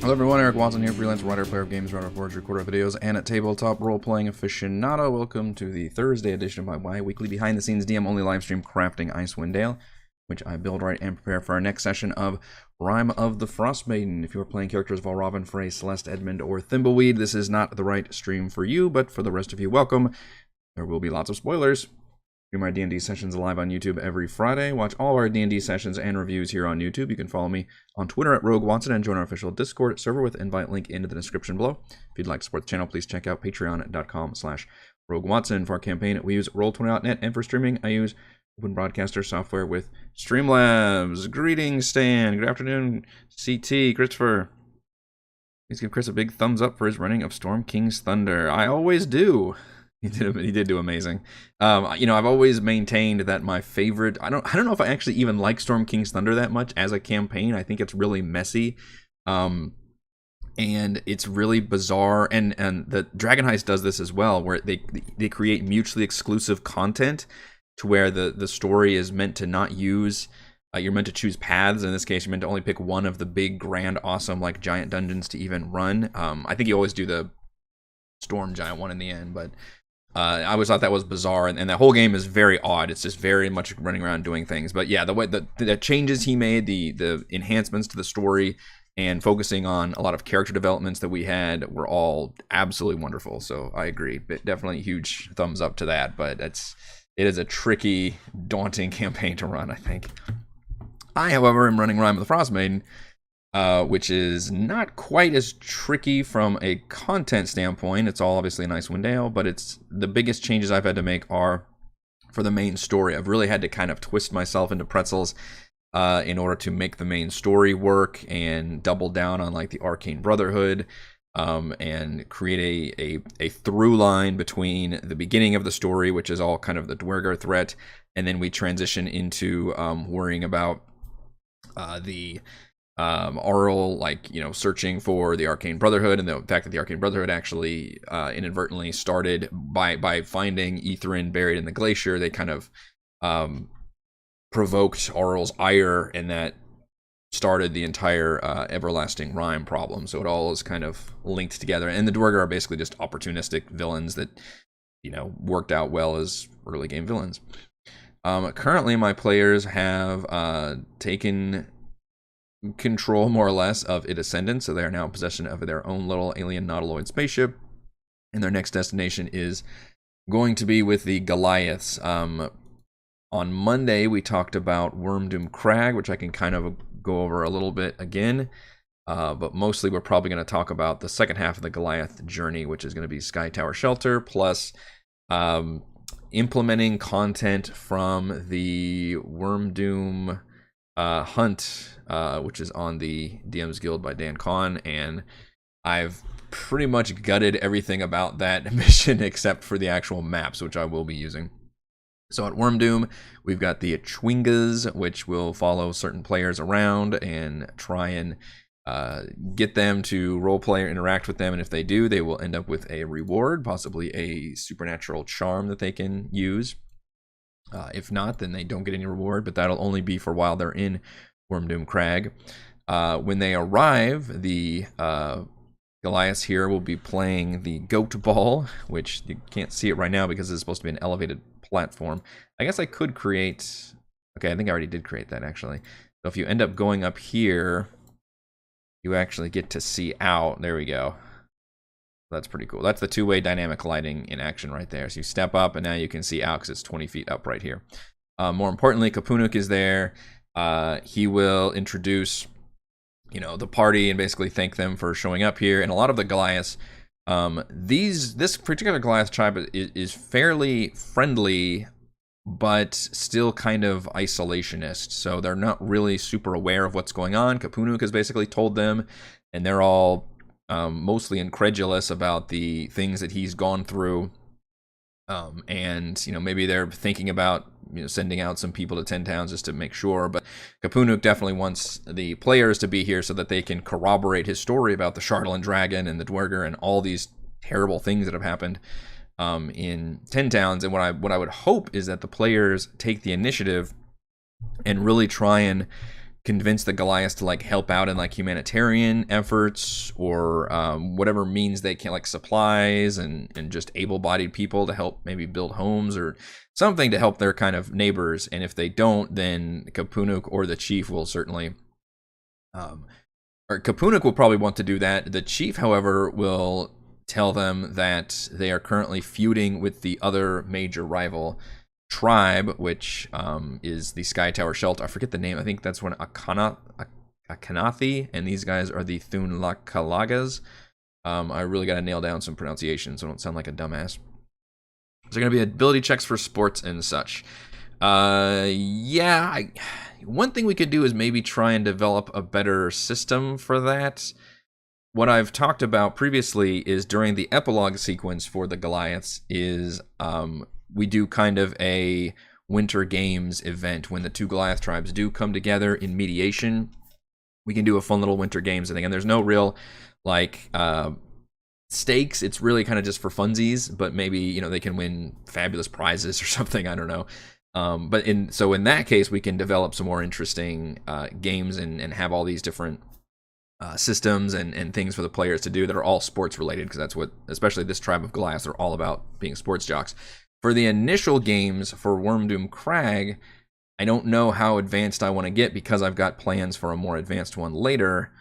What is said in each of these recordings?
Hello everyone, Eric Watson here, freelance writer, player of games, writer of boards, recorder of videos, and a tabletop role-playing aficionado. Welcome to the Thursday edition of my bi-weekly behind-the-scenes DM-only livestream Crafting Icewind Dale, which I build, write, and prepare for our next session of Rime of the Frostmaiden. If you are playing characters of Valravn, Frey, Celeste, Edmund, or Thimbleweed, this is not the right stream for you, but for the rest of you, welcome. There will be lots of spoilers. Do my D&D sessions live on YouTube every Friday. Watch all our D&D sessions and reviews here on YouTube. You can follow me on Twitter at Rogue Watson and join our official Discord server with invite link in the description below. If you'd like to support the channel, please check out patreon.com/Rogue Watson. For our campaign, we use Roll20.net, and for streaming, I use Open Broadcaster software with Streamlabs. Greetings, Stan. Good afternoon, CT, Christopher. Please give Chris a big thumbs up for his running of Storm King's Thunder. I always do. He did do amazing. I've always maintained that my favorite. I don't know if I actually even like Storm King's Thunder that much as a campaign. I think it's really messy, and it's really bizarre. And the Dragon Heist does this as well, where they create mutually exclusive content to where the story is meant to not use. You're meant to choose paths. In this case, you're meant to only pick one of the big, grand, awesome, like giant dungeons to even run. I think you always do the Storm Giant one in the end, but. I always thought that was bizarre, and the whole game is very odd. It's just very much running around doing things. But yeah, the way the changes he made, the enhancements to the story, and focusing on a lot of character developments that we had were all absolutely wonderful. So I agree, but definitely huge thumbs up to that. But it is a tricky, daunting campaign to run, I think. I, however, am running Rime of the Frostmaiden, which is not quite as tricky from a content standpoint. It's all obviously an Icewind Dale, but it's the biggest changes I've had to make are for the main story. I've really had to kind of twist myself into pretzels in order to make the main story work and double down on like the Arcane Brotherhood and create a through line between the beginning of the story, which is all kind of the Dwergar threat, and then we transition into worrying about the Auril, searching for the Arcane Brotherhood, and the fact that the Arcane Brotherhood actually inadvertently started by finding Ithrin buried in the glacier. They kind of provoked Auril's ire, and that started the entire everlasting Rime problem. So it all is kind of linked together, and the Dwergar are basically just opportunistic villains that worked out well as early game villains. Currently, my players have taken control more or less of its ascendant, so they are now in possession of their own little alien nautiloid spaceship, and their next destination is going to be with the Goliaths. On Monday we talked about Wormdoom Crag, which I can kind of go over a little bit again, but mostly we're probably going to talk about the second half of the Goliath journey, which is going to be Sky Tower Shelter plus implementing content from the Wormdoom Hunt, which is on the DM's Guild by Dan Kahn, and I've pretty much gutted everything about that mission except for the actual maps, which I will be using. So at Wormdoom, we've got the Chwingas, which will follow certain players around and try and get them to roleplay or interact with them, and if they do, they will end up with a reward, possibly a supernatural charm that they can use. If not, then they don't get any reward, but that'll only be for while they're in Wormdoom Crag. When they arrive, the Goliaths here will be playing the Goat Ball, which you can't see it right now because it's supposed to be an elevated platform. I guess I could create... Okay, I think I already did create that, actually. So if you end up going up here, you actually get to see out. There we go. That's pretty cool. That's the two-way dynamic lighting in action right there. So you step up, and now you can see out because it's 20 feet up right here. More importantly, Kapunuk is there. He will introduce, the party and basically thank them for showing up here. And a lot of the Goliaths, this particular Goliath tribe is fairly friendly, but still kind of isolationist. So they're not really super aware of what's going on. Kapunuk has basically told them, and they're all mostly incredulous about the things that he's gone through, and maybe they're thinking about sending out some people to 10 towns just to make sure, but Kapunuk definitely wants the players to be here so that they can corroborate his story about the Shardalin Dragon and the Dwergar and all these terrible things that have happened in 10 towns. And what I would hope is that the players take the initiative and really try and convince the Goliaths to like help out in like humanitarian efforts or whatever means they can, like supplies and just able-bodied people to help maybe build homes or something to help their kind of neighbors. And if they don't, then Kapunuk or the chief will certainly or Kapunuk will probably want to do that. The chief, however, will tell them that they are currently feuding with the other major rival tribe, which is the Sky Tower Shelter. I forget the name. I think that's one Akanathi, and these guys are the Thunlakalagas. I really got to nail down some pronunciation so I don't sound like a dumbass. So going to be ability checks for sports and such. One thing we could do is maybe try and develop a better system for that. What I've talked about previously is during the epilogue sequence for the Goliaths is we do kind of a Winter Games event when the two Goliath tribes do come together in mediation. We can do a fun little Winter Games thing, and there's no real like stakes. It's really kind of just for funsies, but maybe they can win fabulous prizes or something. I don't know. But in that case, we can develop some more interesting games and have all these different systems and things for the players to do that are all sports related, because that's what, especially this tribe of Goliaths, are all about, being sports jocks. For the initial games for Wormdoom Crag, I don't know how advanced I want to get because I've got plans for a more advanced one later.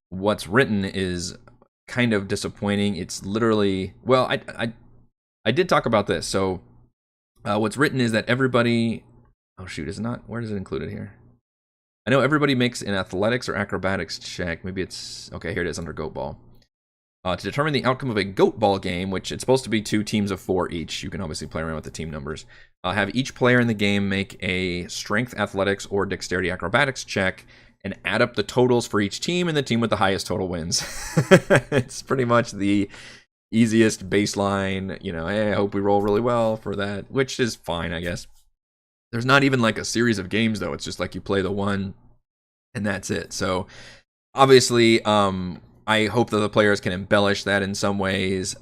What's written is kind of disappointing. It's literally, well, I did talk about this. So what's written is that everybody, oh shoot, is it not, where is it included here? I know everybody makes an athletics or acrobatics check. Maybe it's, okay, here it is under Goat Ball. To determine the outcome of a Goat Ball game, which it's supposed to be 2 teams of 4 each. You can obviously play around with the team numbers. Have each player in the game make a strength, athletics, or dexterity acrobatics check and add up the totals for each team, and the team with the highest total wins. It's pretty much the easiest baseline, hey, I hope we roll really well for that, which is fine, I guess. There's not even like a series of games, though. It's just like you play the one, and that's it. So, obviously, I hope that the players can embellish that in some ways.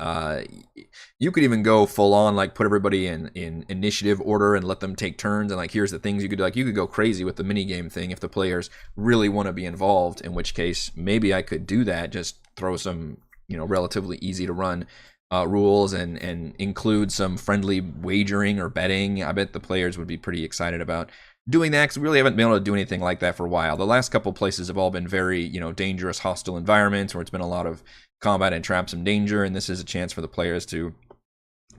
You could even go full on, like put everybody in initiative order and let them take turns. And like, here's the things you could do. Like, you could go crazy with the minigame thing if the players really want to be involved, in which case maybe I could do that. Just throw some, relatively easy to run rules and include some friendly wagering or betting. I bet the players would be pretty excited about doing that, because we really haven't been able to do anything like that for a while. The last couple places have all been very, dangerous, hostile environments where it's been a lot of combat and traps and danger, and this is a chance for the players to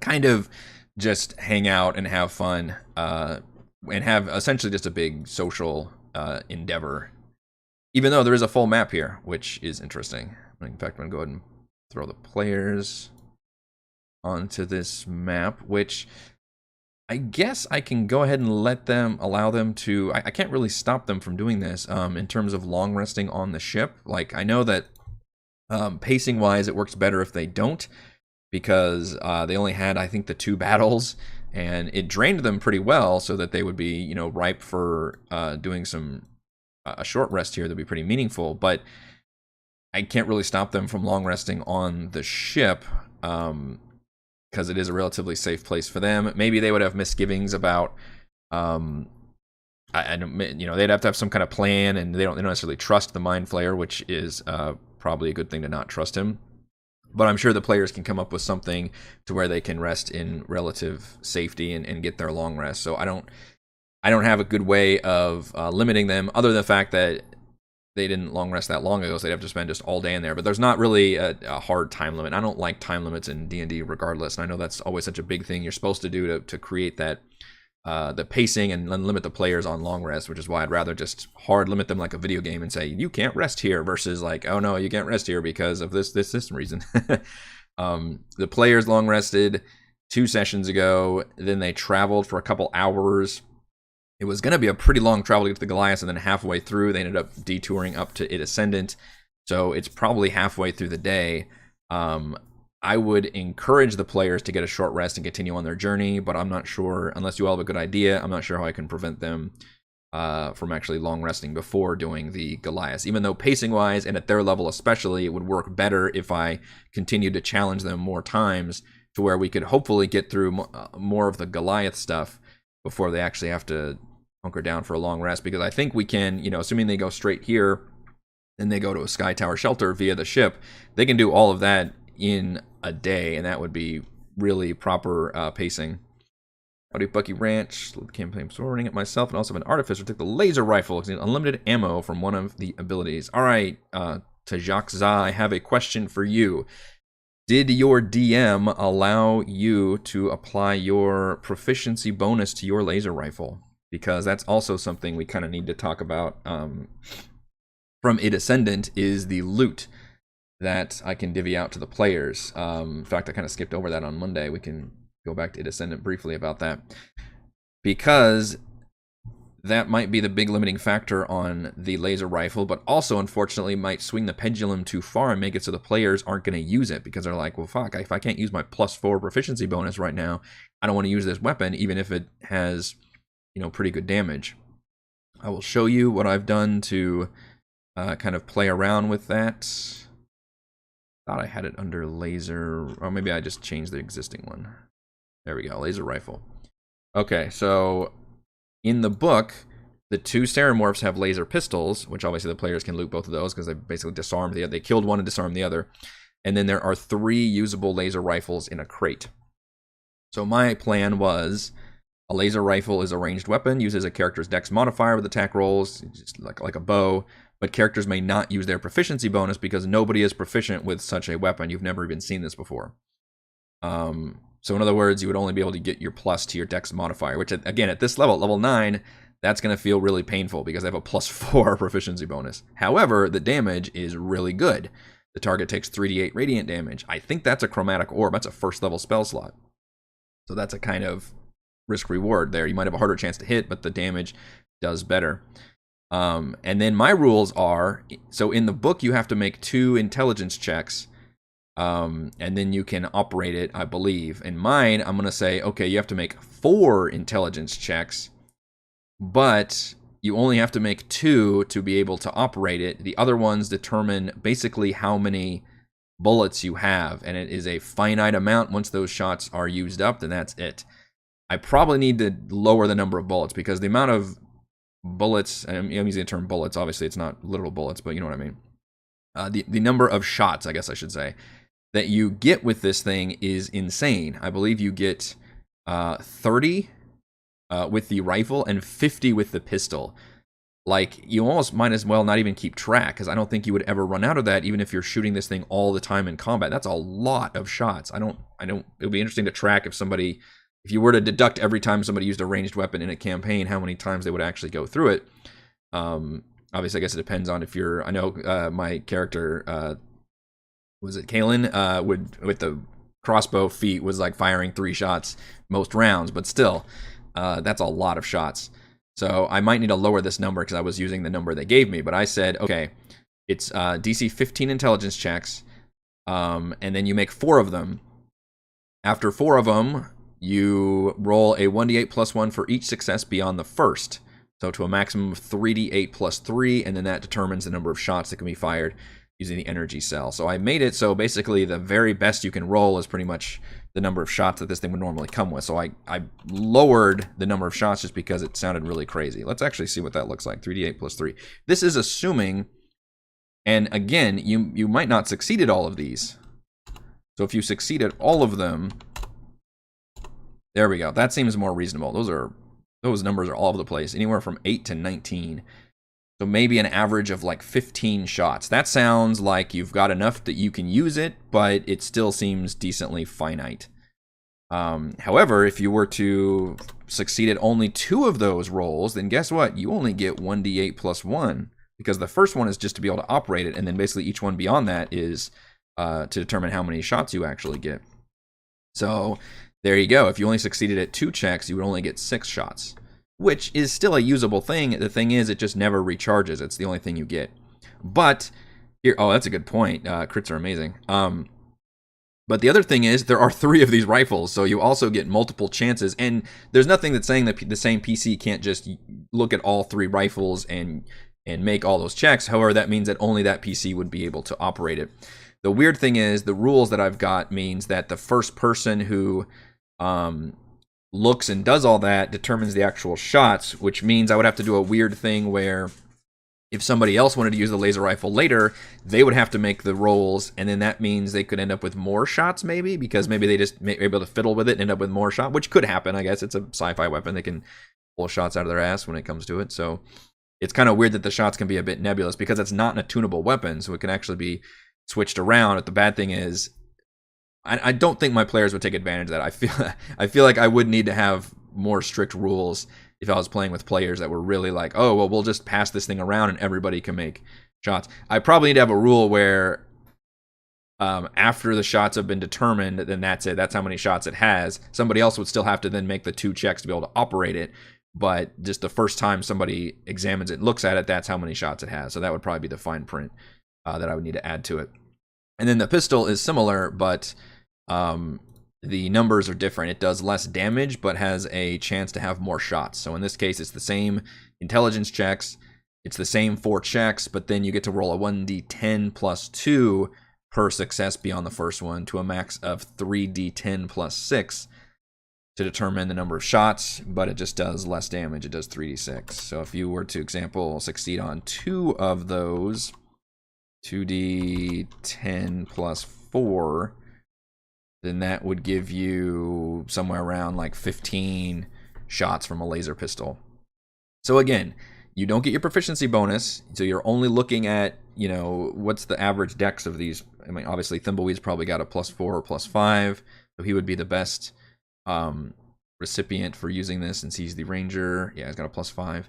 kind of just hang out and have fun and have essentially just a big social endeavor, even though there is a full map here, which is interesting. In fact, I'm going to go ahead and throw the players onto this map, which I guess I can go ahead and allow them to, I can't really stop them from doing this in terms of long resting on the ship. Like, I know that pacing wise it works better if they don't, because they only had, I think, the 2 battles, and it drained them pretty well so that they would be, ripe for doing some a short rest here that'd be pretty meaningful. But I can't really stop them from long resting on the ship, because it is a relatively safe place for them. Maybe they would have misgivings about, I don't, they'd have to have some kind of plan, and they don't necessarily trust the Mind Flayer, which is probably a good thing to not trust him. But I'm sure the players can come up with something to where they can rest in relative safety and get their long rest. So I don't have a good way of limiting them, other than the fact that they didn't long rest that long ago, so they'd have to spend just all day in there. But there's not really a hard time limit. I don't like time limits in D&D regardless, and I know that's always such a big thing you're supposed to do to create that the pacing and limit the players on long rest, which is why I'd rather just hard limit them like a video game and say, you can't rest here, versus like, oh no, you can't rest here because of this reason. The players long rested 2 sessions ago, then they traveled for a couple hours. It was going to be a pretty long travel to get to the Goliaths, and then halfway through, they ended up detouring up to It Ascendant. So it's probably halfway through the day. I would encourage the players to get a short rest and continue on their journey, but I'm not sure, unless you all have a good idea, I'm not sure how I can prevent them from actually long resting before doing the Goliaths. Even though pacing-wise, and at their level especially, it would work better if I continued to challenge them more times, to where we could hopefully get through more of the Goliath stuff before they actually have to hunker down for a long rest, because I think we can, you know, assuming they go straight here and they go to a Sky Tower shelter via the ship, they can do all of that in a day, and that would be really proper pacing. Howdy Bucky Ranch, the campaign sorting it myself, and also an artificer took the laser rifle, unlimited ammo from one of the abilities. All right, Tajakza, I have a question for you. Did your DM allow you to apply your proficiency bonus to your laser rifle? Because that's also something we kind of need to talk about. From a Descendant is the loot that I can divvy out to the players. In fact, I kind of skipped over that on Monday. We can go back to a Descendant briefly about that, because that might be the big limiting factor on the laser rifle, but also, unfortunately, might swing the pendulum too far and make it so the players aren't going to use it, because they're like, well, fuck, if I can't use my +4 proficiency bonus right now, I don't want to use this weapon, even if it has, you know, pretty good damage. I will show you what I've done to kind of play around with that. Thought I had it under laser, or maybe I just changed the existing one. There we go, laser rifle. Okay, so in the book, the 2 Stereomorphs have laser pistols, which obviously the players can loot both of those because they basically disarmed the other. They killed one and disarmed the other. And then there are 3 usable laser rifles in a crate. So my plan was, a laser rifle is a ranged weapon, uses a character's dex modifier with attack rolls, just like a bow, but characters may not use their proficiency bonus because nobody is proficient with such a weapon. You've never even seen this before. So in other words, you would only be able to get your plus to your dex modifier, which again, at this level, level 9, that's going to feel really painful because I have a +4 proficiency bonus. However, the damage is really good. The target takes 3d8 radiant damage. I think that's a chromatic orb. That's a first level spell slot. So that's a kind of risk reward there. You might have a harder chance to hit, but the damage does better. And then my rules are, so in the book you have to make 2 intelligence checks, and then you can operate it, I believe. In mine, I'm going to say, okay, you have to make 4 intelligence checks, but you only have to make 2 to be able to operate it. The other ones determine basically how many bullets you have, and it is a finite amount. Once those shots are used up, then that's it. I probably need to lower the number of bullets, because the amount of bullets, and I'm using the term bullets, obviously it's not literal bullets, but you know what I mean. The number of shots, I guess I should say, that you get with this thing is insane. I believe you get 30 with the rifle and 50 with the pistol. Like, you almost might as well not even keep track, because I don't think you would ever run out of that, even if you're shooting this thing all the time in combat. That's a lot of shots. It'll be interesting to track if you were to deduct every time somebody used a ranged weapon in a campaign, how many times they would actually go through it. Obviously, I guess it depends on if you're, I know my character, was it Kalen, with the crossbow feat was like firing 3 shots most rounds, but still, that's a lot of shots. So I might need to lower this number because I was using the number they gave me, but I said, okay, it's DC 15 intelligence checks, and then you make 4 of them. After 4 of them, you roll a 1d8 plus 1 for each success beyond the first. So to a maximum of 3d8 plus 3, and then that determines the number of shots that can be fired using the energy cell. So I made it so basically the very best you can roll is pretty much the number of shots that this thing would normally come with. So I lowered the number of shots just because it sounded really crazy. Let's actually see what that looks like. 3d8 plus 3. This is assuming, and again, you might not succeed at all of these. So if you succeed at all of them, there we go. That seems more reasonable. Those numbers are all over the place, anywhere from 8 to 19. So maybe an average of like 15 shots. That sounds like you've got enough that you can use it, but it still seems decently finite. However, if you were to succeed at only 2 of those rolls, then guess what? You only get 1d8 plus 1, because the first one is just to be able to operate it, and then basically each one beyond that is to determine how many shots you actually get. So there you go. If you only succeeded at 2 checks, you would only get 6 shots, which is still a usable thing. The thing is, it just never recharges. It's the only thing you get. But here, oh, that's a good point. Crits are amazing. But the other thing is, there are 3 of these rifles, so you also get multiple chances. And there's nothing that's saying that the same PC can't just look at all 3 rifles and make all those checks. However, that means that only that PC would be able to operate it. The weird thing is, the rules that I've got means that the first person who looks and does all that determines the actual shots, which means I would have to do a weird thing where if somebody else wanted to use the laser rifle later, they would have to make the rolls, and then that means they could end up with more shots, maybe, because maybe they just may be able to fiddle with it and end up with more shots, which could happen, I guess. It's a sci-fi weapon. They can pull shots out of their ass when it comes to it, so it's kind of weird that the shots can be a bit nebulous, because it's not an attunable weapon, so it can actually be switched around. But the bad thing is, I don't think my players would take advantage of that. I feel like I would need to have more strict rules if I was playing with players that were really like, oh, well, we'll just pass this thing around and everybody can make shots. I probably need to have a rule where after the shots have been determined, then that's it. That's how many shots it has. Somebody else would still have to then make the 2 checks to be able to operate it. But just the first time somebody examines it, looks at it, that's how many shots it has. So that would probably be the fine print that I would need to add to it. And then the pistol is similar, but the numbers are different. It does less damage, but has a chance to have more shots. So in this case, it's the same intelligence checks. It's the same 4 checks, but then you get to roll a 1d10 plus 2 per success beyond the first one to a max of 3d10 plus 6 to determine the number of shots, but it just does less damage. It does 3d6. So if you were to, example, succeed on 2 of those, 2d10 plus 4, then that would give you somewhere around like 15 shots from a laser pistol. So again, you don't get your proficiency bonus, so you're only looking at, you know, what's the average dex of these. I mean, obviously Thimbleweed's probably got a +4 or +5, so he would be the best recipient for using this since he's the ranger. Yeah, he's got a +5.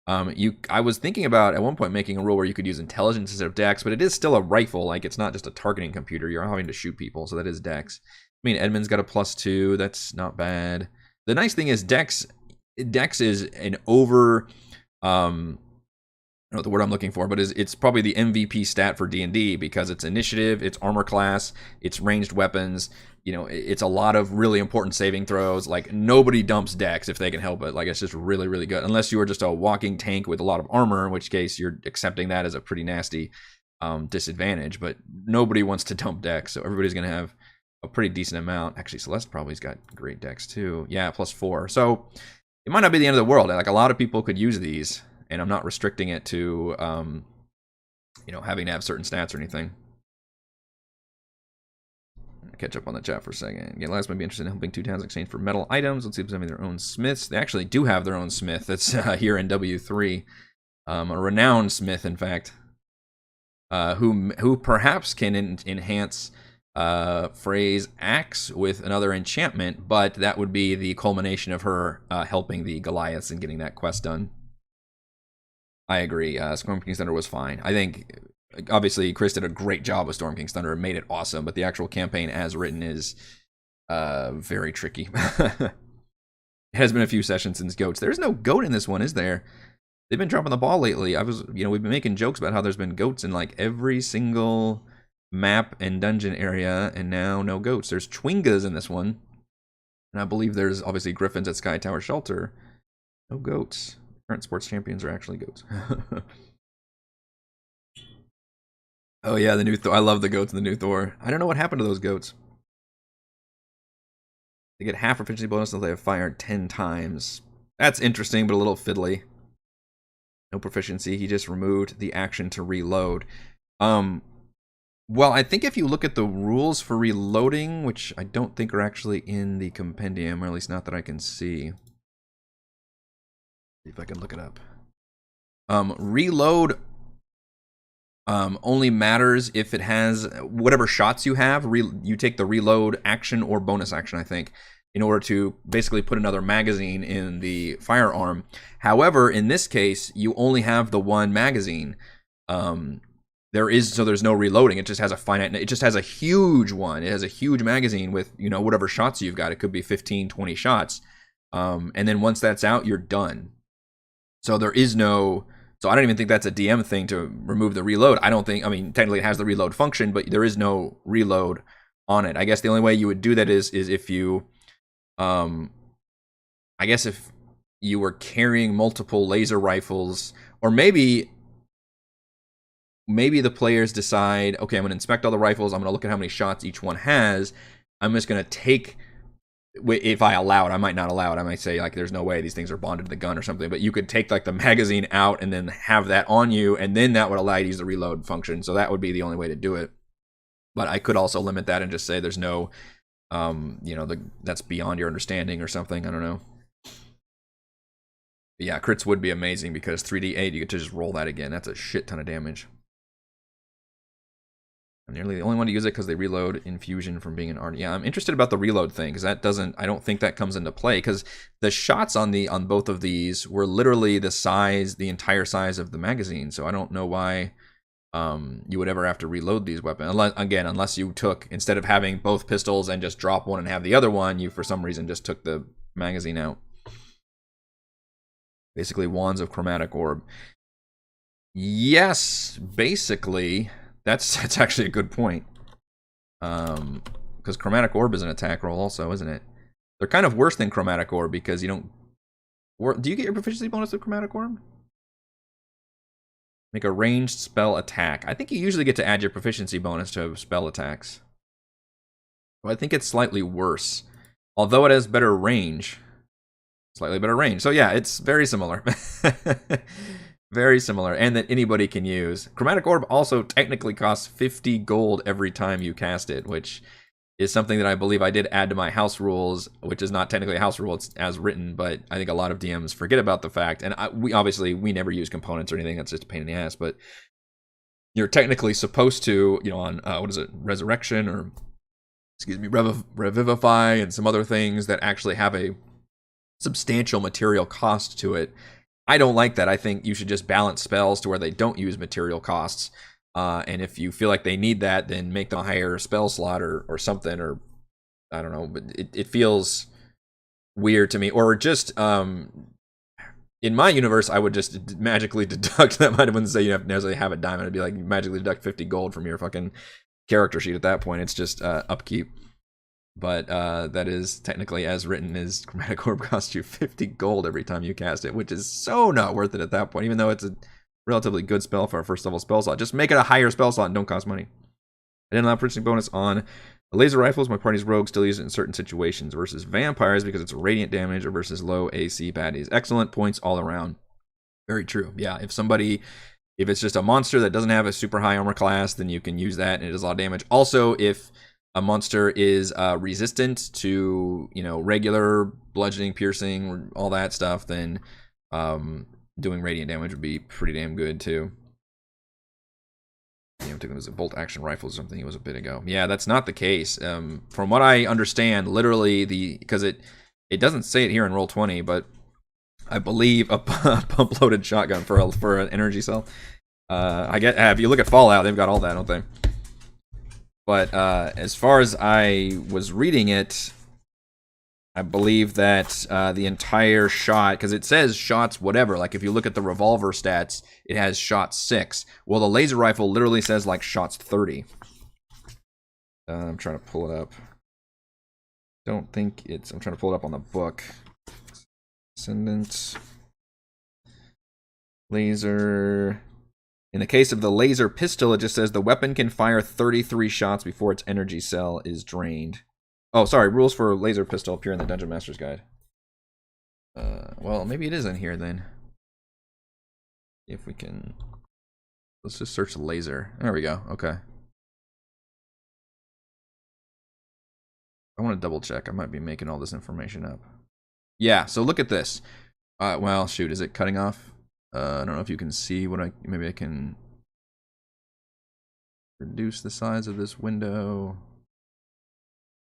I was thinking about at one point making a rule where you could use intelligence instead of dex, but it is still a rifle. Like, it's not just a targeting computer. You're having to shoot people, so that is dex. I mean, Edmund's got a +2. That's not bad. The nice thing is dex is an over I don't know what the word I'm looking for, but it's probably the MVP stat for D&D because it's initiative, it's armor class, it's ranged weapons. You know, it's a lot of really important saving throws. Like, nobody dumps dex if they can help it. Like, it's just really, really good. Unless you are just a walking tank with a lot of armor, in which case you're accepting that as a pretty nasty disadvantage. But nobody wants to dump dex, so everybody's going to have a pretty decent amount. Actually, Celeste probably's got great dex too. Yeah, +4. So it might not be the end of the world. Like, a lot of people could use these, and I'm not restricting it to, you know, having to have certain stats or anything. Catch up on the chat for a second. Again, last might be interested in helping 2 towns exchange for metal items. Let's see if there's their own smiths. They actually do have their own smith. That's here in W3. A renowned smith, in fact, who perhaps can enhance Frey's axe with another enchantment, but that would be the culmination of her helping the Goliaths and getting that quest done. I agree. Storm King's Thunder was fine. I think, obviously, Chris did a great job with Storm King's Thunder and made it awesome, but the actual campaign as written is very tricky. It has been a few sessions since Goats. There's no goat in this one, is there? They've been dropping the ball lately. We've been making jokes about how there's been goats in like every single map and dungeon area, and now no goats. There's Chwingas in this one, and I believe there's obviously griffins at Sky Tower Shelter. No goats. Current sports champions are actually goats. Oh yeah, the new Thor. I love the goats in the new Thor. I don't know what happened to those goats. They get half proficiency bonus until they have fired 10 times. That's interesting, but a little fiddly. No proficiency. He just removed the action to reload. Well, I think if you look at the rules for reloading, which I don't think are actually in the compendium, or at least not that I can see. See if I can look it up. Reload only matters if it has whatever shots you have. You take the reload action or bonus action, I think, in order to basically put another magazine in the firearm. However, in this case, you only have the one magazine. There's no reloading. It just has a finite. It just has a huge one. It has a huge magazine with, you know, whatever shots you've got. It could be 15, 20 shots. And then once that's out, you're done. So there is no. So I don't even think that's a DM thing to remove the reload. I mean, technically it has the reload function, but there is no reload on it. I guess the only way you would do that is if you, I guess if you were carrying multiple laser rifles, or maybe the players decide, okay, I'm going to inspect all the rifles. I'm going to look at how many shots each one has. I'm just going to take if I allow it, I might not allow it. I might say like, there's no way these things are bonded to the gun or something. But you could take like the magazine out and then have that on you, and then that would allow you to use the reload function. So that would be the only way to do it. But I could also limit that and just say there's no, that's beyond your understanding or something. I don't know. But yeah, crits would be amazing because 3d8, you get to just roll that again. That's a shit ton of damage. I'm nearly the only one to use it because they reload infusion from being an art. Yeah, I'm interested about the reload thing because that doesn't. I don't think that comes into play because the shots on both of these were literally the entire size of the magazine. So I don't know why you would ever have to reload these weapons. Unless you took, instead of having both pistols and just drop one and have the other one, you for some reason just took the magazine out. Basically, wands of chromatic orb. Yes, basically. That's actually a good point. Because chromatic orb is an attack roll also, isn't it? They're kind of worse than chromatic orb because you don't... Do you get your proficiency bonus with chromatic orb? Make a ranged spell attack. I think you usually get to add your proficiency bonus to spell attacks. Well, I think it's slightly worse. Although it has better range. Slightly better range. So yeah, it's very similar. Very similar, and that anybody can use. Chromatic Orb also technically costs 50 gold every time you cast it, which is something that I believe I did add to my house rules, which is not technically a house rule, it's as written, but I think a lot of DMs forget about the fact, and we never use components or anything, that's just a pain in the ass, but you're technically supposed to, on, Resurrection, or, Revivify, and some other things that actually have a substantial material cost to it. I don't like that. I think you should just balance spells to where they don't use material costs. And if you feel like they need that, then make them a higher spell slot or something, or I don't know. But it feels weird to me. Or just, in my universe, I would just magically deduct that. I wouldn't say you have to necessarily have a diamond. It'd be like magically deduct 50 gold from your fucking character sheet at that point. It's just upkeep. But that is technically as written as Chromatic Orb costs you 50 gold every time you cast it, which is so not worth it at that point, even though it's a relatively good spell for a first level spell slot. Just make it a higher spell slot and don't cost money. I didn't allow purchasing bonus on the laser rifles. My party's rogues still use it in certain situations versus vampires because it's radiant damage or versus low AC baddies. Excellent points all around. Very true. Yeah, if it's just a monster that doesn't have a super high armor class, then you can use that and it does a lot of damage. Also, if a monster is resistant to, regular bludgeoning, piercing, all that stuff, then doing radiant damage would be pretty damn good too. I think it was a bolt action rifle or something. It was a bit ago. Yeah, that's not the case. From what I understand, literally because it doesn't say it here in Roll20, but I believe a pump loaded shotgun for an energy cell. If you look at Fallout, they've got all that, don't they? But as far as I was reading it, I believe that the entire shot, because it says shots whatever, like if you look at the revolver stats, it has shots 6. Well, the laser rifle literally says like shots 30. I'm trying to pull it up. I'm trying to pull it up on the book. Ascendant. Laser. In the case of the laser pistol, it just says the weapon can fire 33 shots before its energy cell is drained. Oh, sorry. Rules for laser pistol appear in the Dungeon Master's Guide. Well, maybe it is in here then. If we can... Let's just search laser. There we go. Okay. I want to double check. I might be making all this information up. Yeah, so look at this. Well, shoot. Is it cutting off? I don't know if you can see maybe I can reduce the size of this window.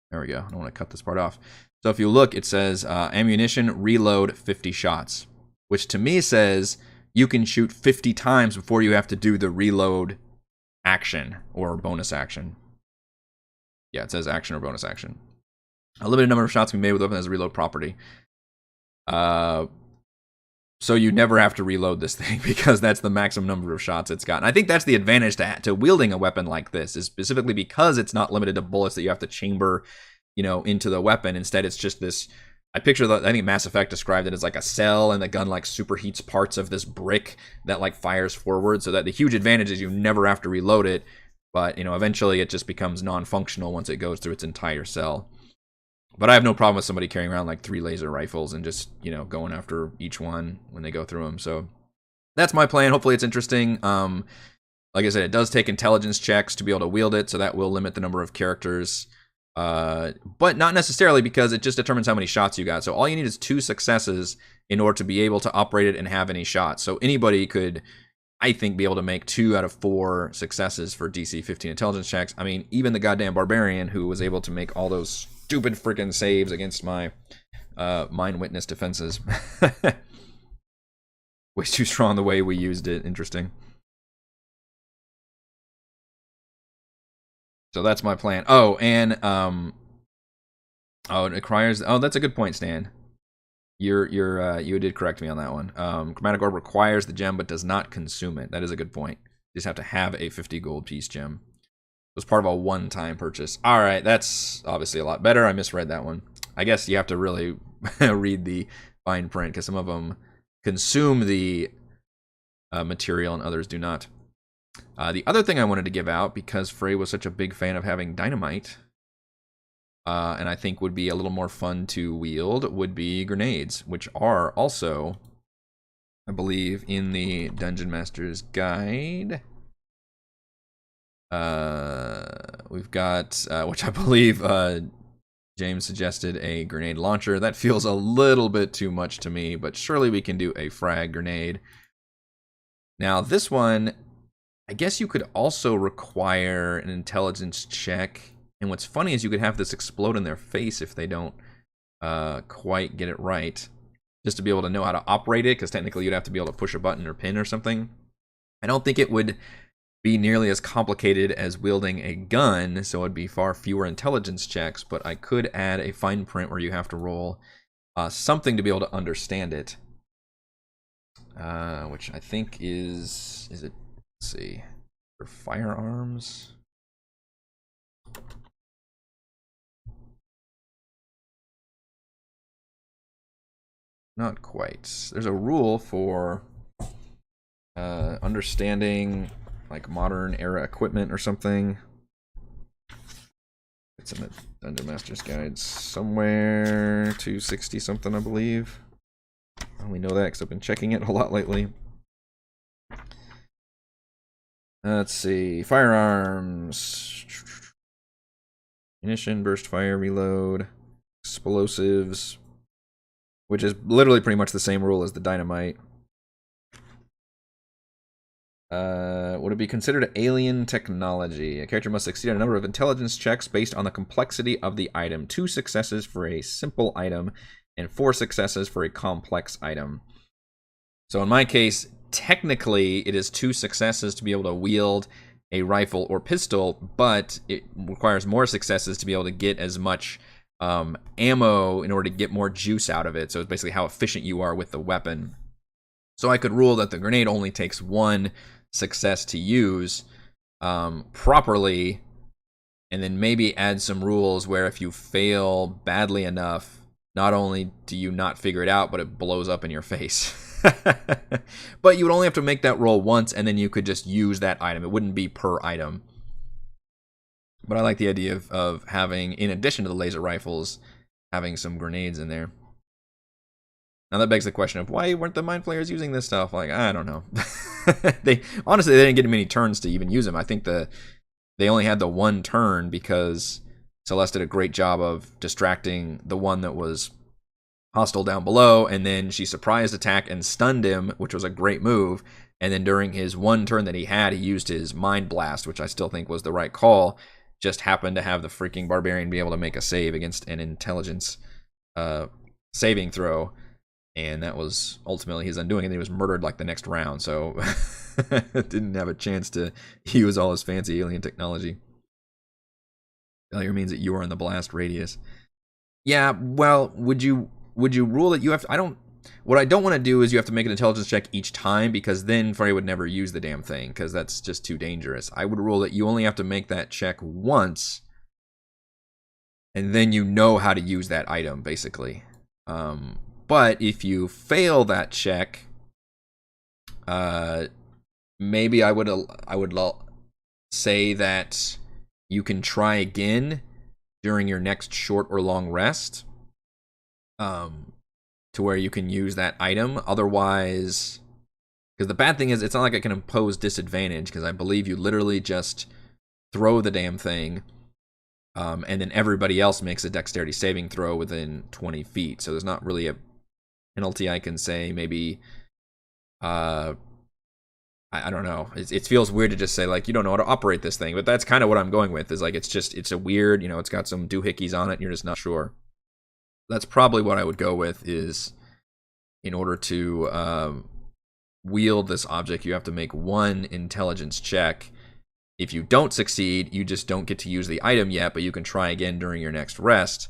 There we go. I don't want to cut this part off. So if you look, it says ammunition reload 50 shots, which to me says you can shoot 50 times before you have to do the reload action or bonus action. Yeah, it says action or bonus action. A limited number of shots can be made with weapon as a reload property. So you never have to reload this thing because that's the maximum number of shots it's got. And I think that's the advantage to wielding a weapon like this, is specifically because it's not limited to bullets that you have to chamber, into the weapon. Instead, it's just this. I think Mass Effect described it as like a cell, and the gun like superheats parts of this brick that like fires forward. So that the huge advantage is you never have to reload it, but eventually it just becomes non-functional once it goes through its entire cell. But I have no problem with somebody carrying around like 3 laser rifles and just, you know, going after each one when they go through them. So that's my plan. Hopefully it's interesting. Like I said, it does take intelligence checks to be able to wield it, so that will limit the number of characters. But not necessarily, because it just determines how many shots you got. So all you need is 2 successes in order to be able to operate it and have any shots. So anybody could, I think, be able to make 2 out of 4 successes for DC 15 intelligence checks. I mean, even the goddamn barbarian who was able to make all those stupid freaking saves against my Mind Witness defenses. Way too strong the way we used it. Interesting. So that's my plan. Oh, and it requires. Oh, that's a good point, Stan. You did correct me on that one. Chromatic Orb requires the gem but does not consume it. That is a good point. You just have to have a 50 gold piece gem. It was part of a one-time purchase. All right, that's obviously a lot better. I misread that one. I guess you have to really read the fine print, because some of them consume the material and others do not. The other thing I wanted to give out, because Frey was such a big fan of having dynamite, and I think would be a little more fun to wield, would be grenades, which are also, I believe, in the Dungeon Master's Guide. We've got, which I believe James suggested, a grenade launcher. That feels a little bit too much to me, but surely we can do a frag grenade. Now this one, I guess you could also require an intelligence check. And what's funny is you could have this explode in their face if they don't quite get it right. Just to be able to know how to operate it, because technically you'd have to be able to push a button or pin or something. I don't think it would be nearly as complicated as wielding a gun, so it'd be far fewer intelligence checks, but I could add a fine print where you have to roll something to be able to understand it. Which I think is it, let's see, for firearms? Not quite. There's a rule for understanding like modern era equipment or something. It's in the Dungeon Master's Guide somewhere, 260 something, I believe. I only know that because I've been checking it a lot lately. Let's see, firearms, munition, burst fire, reload, explosives, which is literally pretty much the same rule as the dynamite. Would it be considered alien technology? A character must succeed on a number of intelligence checks based on the complexity of the item. 2 successes for a simple item, and 4 successes for a complex item. So in my case, technically it is 2 successes to be able to wield a rifle or pistol, but it requires more successes to be able to get as much ammo in order to get more juice out of it. So it's basically how efficient you are with the weapon. So I could rule that the grenade only takes 1 success to use properly, and then maybe add some rules where if you fail badly enough, not only do you not figure it out, but it blows up in your face. But you would only have to make that roll once, and then you could just use that item. It wouldn't be per item. But I like the idea of having, in addition to the laser rifles, having some grenades in there. Now that begs the question of why weren't the Mind Flayers using this stuff? Like, I don't know. Honestly, they didn't get many turns to even use them. I think they only had the 1 turn because Celeste did a great job of distracting the one that was hostile down below, and then she surprised attack and stunned him, which was a great move. And then during his 1 turn that he had, he used his Mind Blast, which I still think was the right call. Just happened to have the freaking Barbarian be able to make a save against an intelligence saving throw. And that was ultimately his undoing, and then he was murdered like the next round, so didn't have a chance to use all his fancy alien technology. Failure means that you are in the blast radius. Yeah, well, would you rule that you have to, what I don't want to do is you have to make an intelligence check each time, because then Frey would never use the damn thing, because that's just too dangerous. I would rule that you only have to make that check once, and then you know how to use that item, basically. But if you fail that check, maybe I would say that you can try again, during your next short or long rest, to where you can use that item. Otherwise, because the bad thing is, it's not like I can impose disadvantage, because I believe you literally just throw the damn thing, and then everybody else makes a dexterity saving throw within 20 feet. So there's not really a penalty I can say. Maybe, I don't know. It feels weird to just say, like, you don't know how to operate this thing, but that's kind of what I'm going with, is like, it's a weird, it's got some doohickeys on it, and you're just not sure. That's probably what I would go with, is in order to wield this object, you have to make one intelligence check. If you don't succeed, you just don't get to use the item yet, but you can try again during your next rest.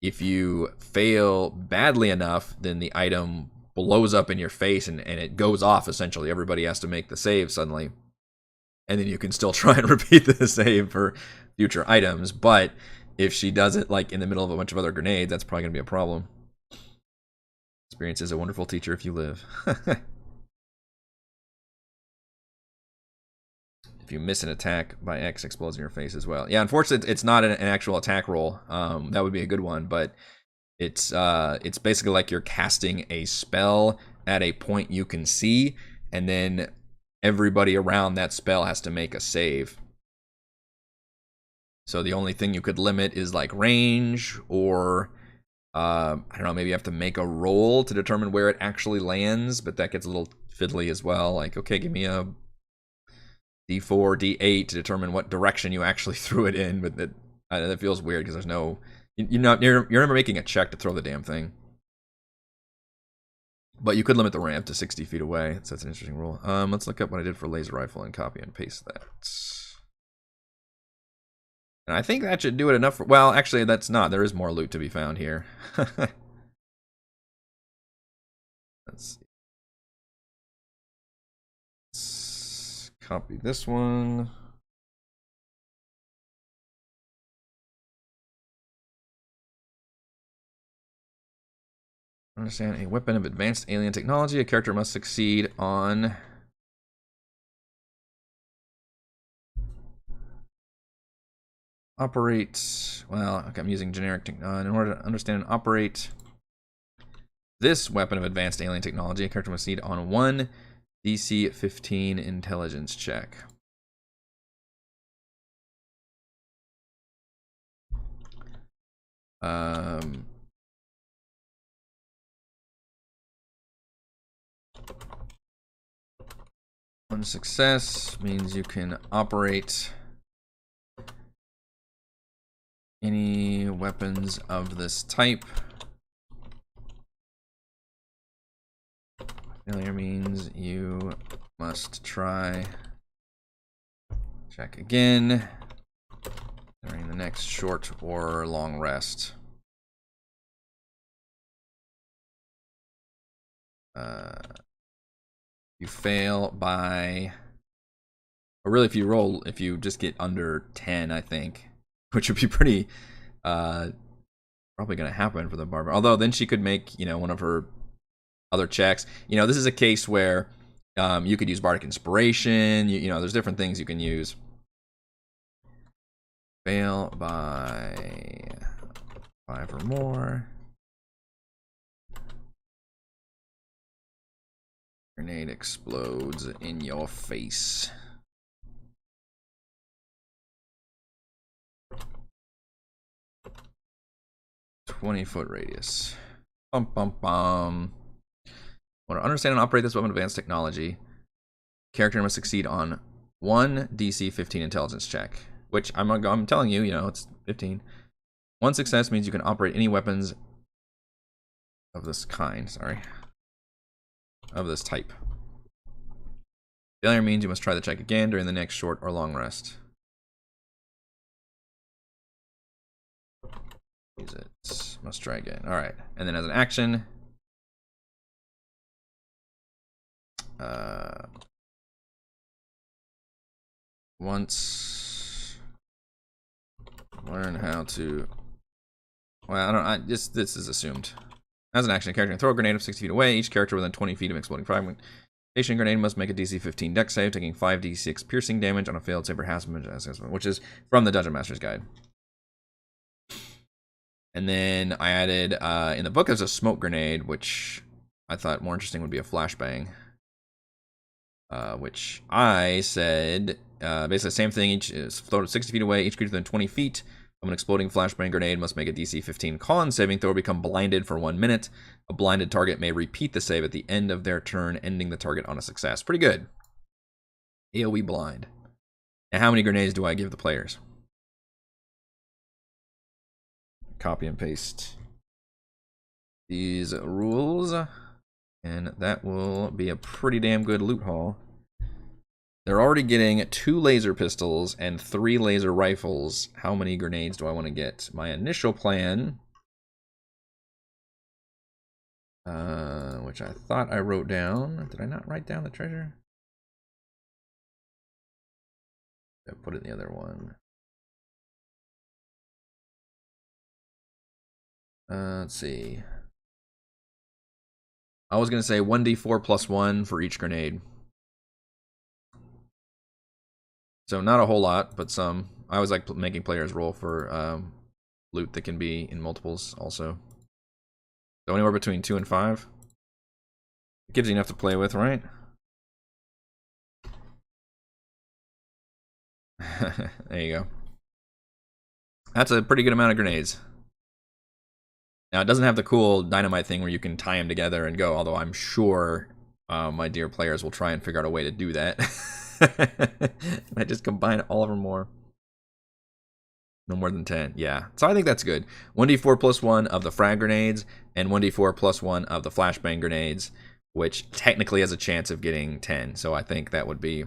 If you fail badly enough, then the item blows up in your face and it goes off, essentially. Everybody has to make the save suddenly. And then you can still try and repeat the save for future items, but if she does it like in the middle of a bunch of other grenades, that's probably going to be a problem. Experience is a wonderful teacher if you live. If you miss an attack by X, explodes in your face as well. Yeah, unfortunately, it's not an actual attack roll. That would be a good one, but it's basically like you're casting a spell at a point you can see, and then everybody around that spell has to make a save. So the only thing you could limit is like range, or I don't know, maybe you have to make a roll to determine where it actually lands, but that gets a little fiddly as well. Like, okay, give me a D4, D8 to determine what direction you actually threw it in, but that feels weird because there's no, you're never making a check to throw the damn thing. But you could limit the ramp to 60 feet away, so that's an interesting rule. Let's look up what I did for laser rifle and copy and paste that. And I think that should do it enough for, well, actually, that's not. There is more loot to be found here. Let's see. Let's copy this one. Understand a weapon of advanced alien technology. A character must succeed on operate. Well, okay, I'm using generic. In order to understand and operate this weapon of advanced alien technology, a character must succeed on 1 DC 15 intelligence check. One success means you can operate any weapons of this type. Failure means you must try check again during the next short or long rest. You fail by, or really if you just get under 10, I think, which would be pretty, probably going to happen for the barber. Although then she could make, one of her other checks. This is a case where you could use Bardic Inspiration. There's different things you can use. Fail by 5 or more. Grenade explodes in your face. "20-foot radius. Bum bum bum. Want to understand and operate this weapon of advanced technology, character must succeed on 1 DC 15 intelligence check, which I'm telling you, it's 15. 1 success means you can operate any weapons of this kind. Of this type. Failure means you must try the check again during the next short or long rest. Use it. Must try again. Alright. And then as an action, once learn how to, this is assumed. As an action, a character can throw a grenade of 60 feet away. Each character within 20 feet of exploding fragment. Station grenade must make a DC 15 dex save, taking 5d6 piercing damage on a failed save or hazard, which is from the Dungeon Master's Guide. And then I added, in the book, there's a smoke grenade, which I thought more interesting would be a flashbang. Which I said, basically the same thing, each is floated 60 feet away, each creature within 20 feet of an exploding flashbang grenade must make a DC 15 con saving throw or become blinded for 1 minute. A blinded target may repeat the save at the end of their turn, ending the target on a success. Pretty good. AoE blind. And how many grenades do I give the players? Copy and paste these rules, and that will be a pretty damn good loot haul. They're already getting 2 laser pistols and 3 laser rifles. How many grenades do I want to get? My initial plan, which I thought I wrote down. Did I not write down the treasure? I put it in the other one. Let's see. I was going to say 1d4 plus 1 for each grenade. So not a whole lot, but some. I always like making players roll for loot that can be in multiples also. So anywhere between 2 and 5. It gives you enough to play with, right? There you go. That's a pretty good amount of grenades. Now, it doesn't have the cool dynamite thing where you can tie them together and go, although I'm sure my dear players will try and figure out a way to do that. I just combine all of them more. No more than 10, yeah. So I think that's good. 1d4 plus 1 of the frag grenades, and 1d4 plus 1 of the flashbang grenades, which technically has a chance of getting 10. So I think that would be,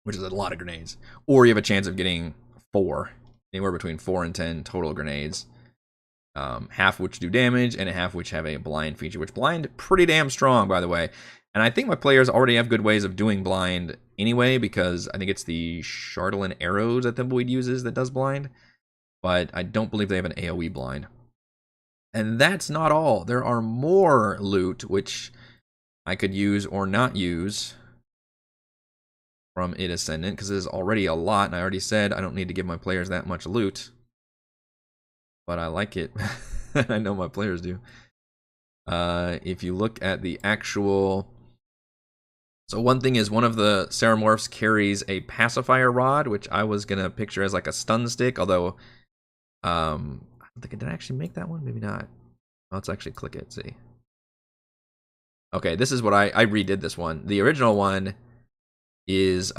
which is a lot of grenades. Or you have a chance of getting 4, anywhere between 4 and 10 total grenades. Half which do damage, and half which have a blind feature, which blind pretty damn strong, by the way. And I think my players already have good ways of doing blind anyway, because I think it's the Chardolin arrows that Thimbleweed uses that does blind. But I don't believe they have an AoE blind. And that's not all. There are more loot, which I could use or not use from Id Ascendant, because there's already a lot, and I already said I don't need to give my players that much loot. But I like it. I know my players do. If you look at the actual... So one thing is, one of the Ceramorphs carries a pacifier rod, which I was going to picture as like a stun stick, although... I don't think did I actually make that one? Maybe not. Let's actually click it, see. Okay, this is what I redid this one. The original one is...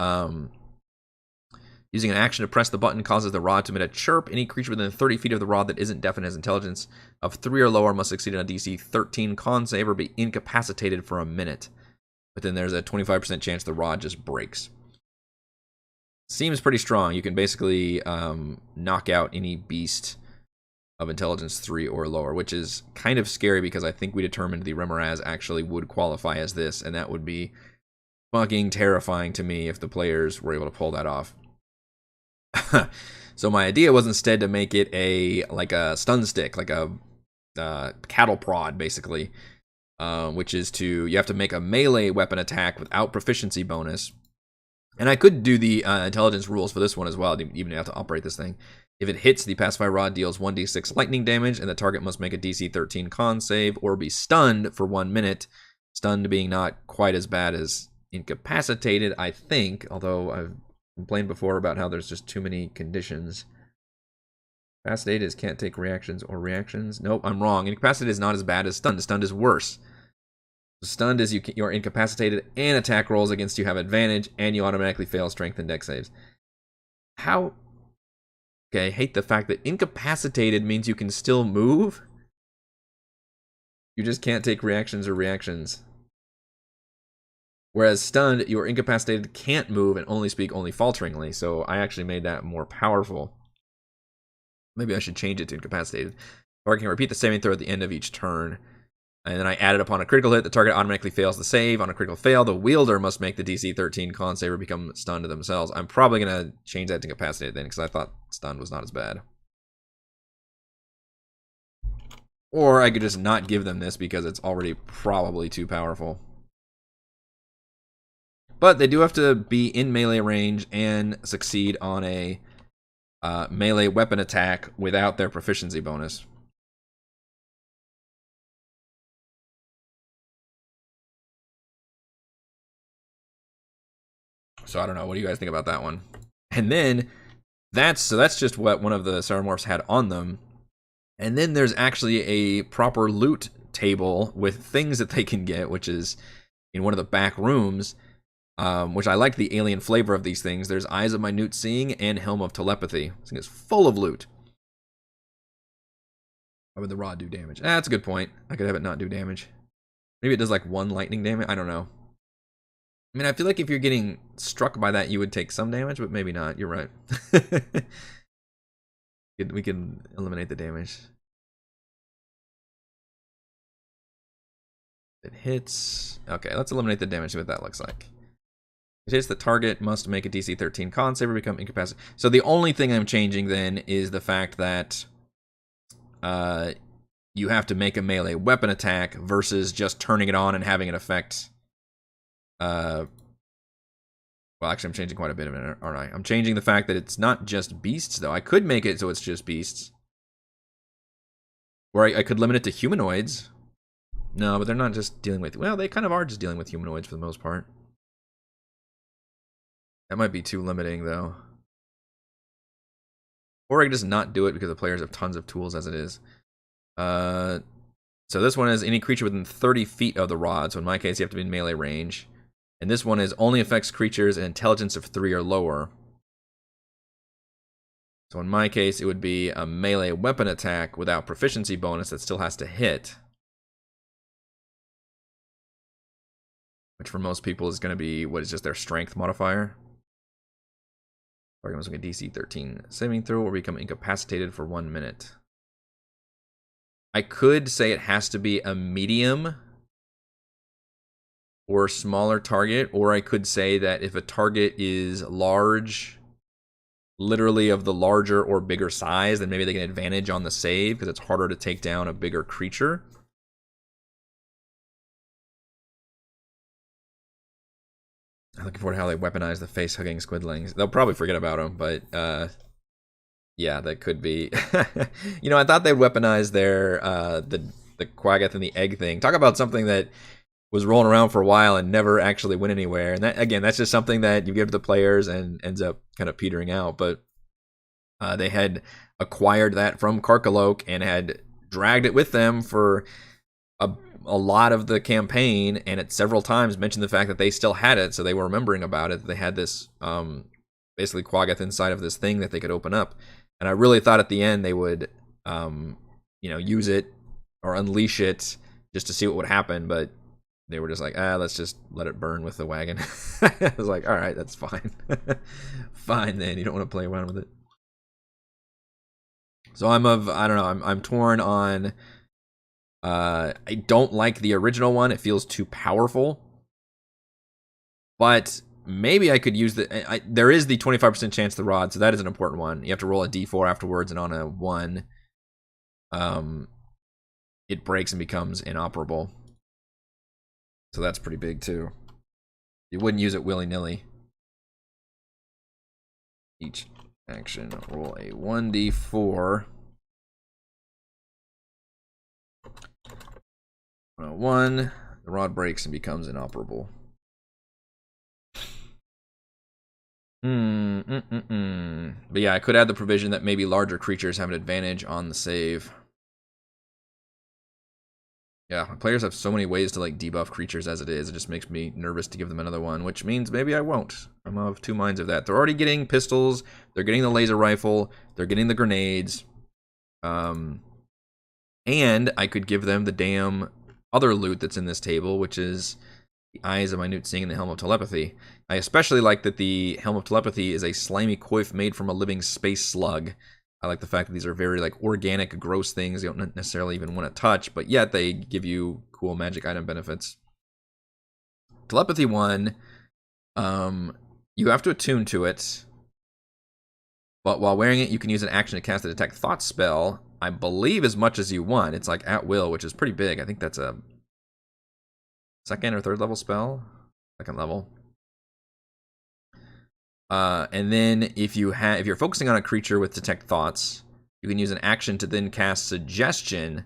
using an action to press the button causes the rod to emit a chirp. Any creature within 30 feet of the rod that isn't deaf and has intelligence of 3 or lower must succeed on a DC 13 con save or be incapacitated for a minute. But then there's a 25% chance the rod just breaks. Seems pretty strong. You can basically knock out any beast of intelligence 3 or lower, which is kind of scary because I think we determined the Remoraz actually would qualify as this, and that would be fucking terrifying to me if the players were able to pull that off. So my idea was instead to make it like a stun stick, like a cattle prod, basically, which is you have to make a melee weapon attack without proficiency bonus. And I could do the intelligence rules for this one as well, even have to operate this thing. If it hits, the pacifier rod deals 1d6 lightning damage, and the target must make a DC 13 con save or be stunned for 1 minute. Stunned being not quite as bad as incapacitated, I think, although I've complained before about how there's just too many conditions. Incapacitated is can't take reactions or reactions. Nope, I'm wrong. Incapacitated is not as bad as stunned. Stunned is worse. Stunned is you're incapacitated and attack rolls against you have advantage, and you automatically fail strength and dex saves. How? Okay, I hate the fact that incapacitated means you can still move. You just can't take reactions or reactions. Whereas stunned, you are incapacitated, can't move, and only speak only falteringly. So I actually made that more powerful. Maybe I should change it to incapacitated. Target can repeat the saving throw at the end of each turn. And then I added upon a critical hit, the target automatically fails the save. On a critical fail, the wielder must make the DC 13 con save or become stunned to themselves. I'm probably going to change that to incapacitated then, because I thought stunned was not as bad. Or I could just not give them this because it's already probably too powerful. But they do have to be in melee range and succeed on a melee weapon attack without their proficiency bonus. So I don't know. What do you guys think about that one? And then that's just what one of the Ceremorphs had on them. And then there's actually a proper loot table with things that they can get, which is in one of the back rooms, which I like the alien flavor of these things. There's Eyes of Minute Seeing and Helm of Telepathy. This thing is full of loot. Why would the rod do damage? That's a good point. I could have it not do damage. Maybe it does like 1 lightning damage. I don't know. I mean, I feel like if you're getting struck by that, you would take some damage, but maybe not. You're right. We can eliminate the damage. It hits. Okay, let's eliminate the damage, see what that looks like. It hits the target, must make a DC 13 con save or become incapacitated. So the only thing I'm changing then is the fact that you have to make a melee weapon attack versus just turning it on and having it affect. Well, actually, I'm changing quite a bit of it, aren't I? I'm changing the fact that it's not just beasts, though. I could make it so it's just beasts. Or I could limit it to humanoids. No, but they're not just dealing with... Well, they kind of are just dealing with humanoids for the most part. That might be too limiting, though. Or I could just not do it because the players have tons of tools as it is. So this one is any creature within 30 feet of the rod. So in my case, you have to be in melee range. And this one is only affects creatures an intelligence of 3 or lower. So in my case, it would be a melee weapon attack without proficiency bonus that still has to hit. Which for most people is going to be, what is just their strength modifier. Target must make a DC 13 saving throw or become incapacitated for 1 minute. I could say it has to be a medium or smaller target, or I could say that if a target is large, literally of the larger or bigger size, then maybe they get an advantage on the save because it's harder to take down a bigger creature. I'm looking forward to how they weaponize the face-hugging squidlings. They'll probably forget about them, but yeah, that could be. You know, I thought they'd weaponize their the Quaggoth and the egg thing. Talk about something that was rolling around for a while and never actually went anywhere. And that, again, that's just something that you give to the players and ends up kind of petering out. But they had acquired that from Karkaloke and had dragged it with them for a lot of the campaign, and it several times mentioned the fact that they still had it, so they were remembering about it. They had this basically Quaggoth inside of this thing that they could open up. And I really thought at the end they would you know, use it or unleash it just to see what would happen, but they were just like, let's just let it burn with the wagon. I was like, all right, that's fine. Fine then, you don't want to play around with it. So I don't know, I'm torn on, I don't like the original one. It feels too powerful. But maybe I could use there is the 25% chance the rod, so that is an important one. You have to roll a d4 afterwards, and on a 1, it breaks and becomes inoperable. So that's pretty big too. You wouldn't use it willy-nilly. Each action, roll a 1d4. On a 1, the rod breaks and becomes inoperable. But yeah, I could add the provision that maybe larger creatures have an advantage on the save. Yeah, players have so many ways to like debuff creatures as it is. It just makes me nervous to give them another one, which means maybe I won't. I'm of 2 minds of that. They're already getting pistols. They're getting the laser rifle. They're getting the grenades. And I could give them the damn other loot that's in this table, which is the Eyes of Minute Seeing and the Helm of Telepathy. I especially like that the Helm of Telepathy is a slimy coif made from a living space slug. I like the fact that these are very like organic, gross things you don't necessarily even want to touch, but yet they give you cool magic item benefits. Telepathy 1, you have to attune to it, but while wearing it, you can use an action to cast a Detect Thoughts spell, I believe as much as you want. It's like at will, which is pretty big. I think that's a 2nd or 3rd level spell. 2nd level. And then if you're focusing on a creature with Detect Thoughts, you can use an action to then cast Suggestion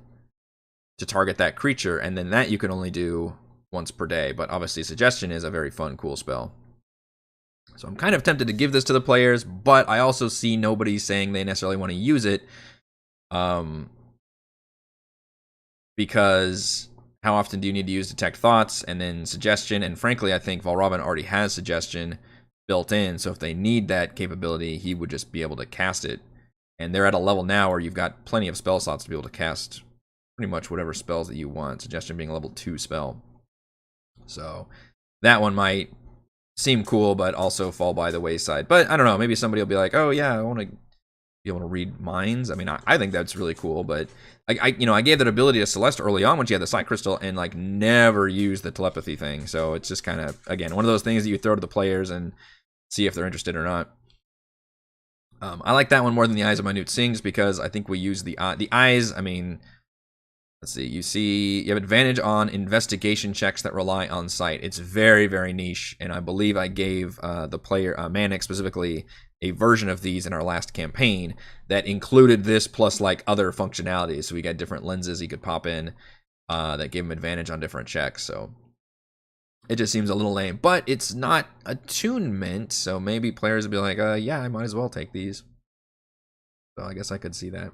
to target that creature, and then that you can only do once per day. But obviously Suggestion is a very fun, cool spell. So I'm kind of tempted to give this to the players, but I also see nobody saying they necessarily want to use it. Because how often do you need to use detect thoughts and then suggestion? And frankly, I think Valravn already has suggestion built in, so if they need that capability, he would just be able to cast it. And they're at a level now where you've got plenty of spell slots to be able to cast pretty much whatever spells that you want, suggestion being a level 2 spell. So that one might seem cool, but also fall by the wayside. But I don't know, maybe somebody will be like, oh yeah, I want to be able to read minds. I mean, I think that's really cool, but I gave that ability to Celeste early on when she had the Sight Crystal and like never used the telepathy thing. So it's just kind of, again, one of those things that you throw to the players and see if they're interested or not. I like that one more than the Eyes of Minute Sings because I think we use the eyes. I mean, let's see. You have advantage on investigation checks that rely on sight. It's very, very niche, and I believe I gave the player Manic specifically a version of these in our last campaign that included this plus like other functionalities. So we got different lenses he could pop in that gave him advantage on different checks. So it just seems a little lame, but it's not attunement, so maybe players would be like, yeah, I might as well take these. So I guess I could see that.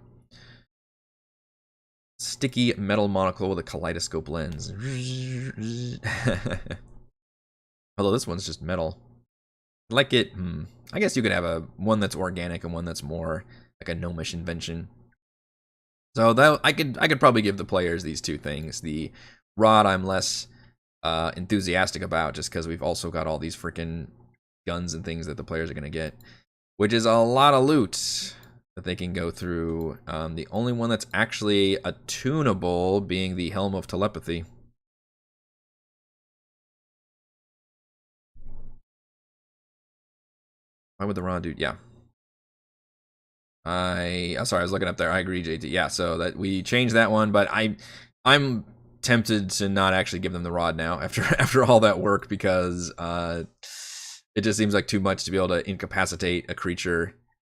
Sticky metal monocle with a kaleidoscope lens. Although this one's just metal. Like it, I guess you could have one that's organic and one that's more like a gnomish invention. So that I could probably give the players these two things. The rod I'm less enthusiastic about just because we've also got all these freaking guns and things that the players are going to get, which is a lot of loot that they can go through. The only one that's actually attunable being the Helm of Telepathy. Why would the rod do? Yeah. Sorry, I was looking up there. I agree, JT. Yeah, so that we changed that one, but I'm tempted to not actually give them the rod now after all that work because it just seems like too much to be able to incapacitate a creature,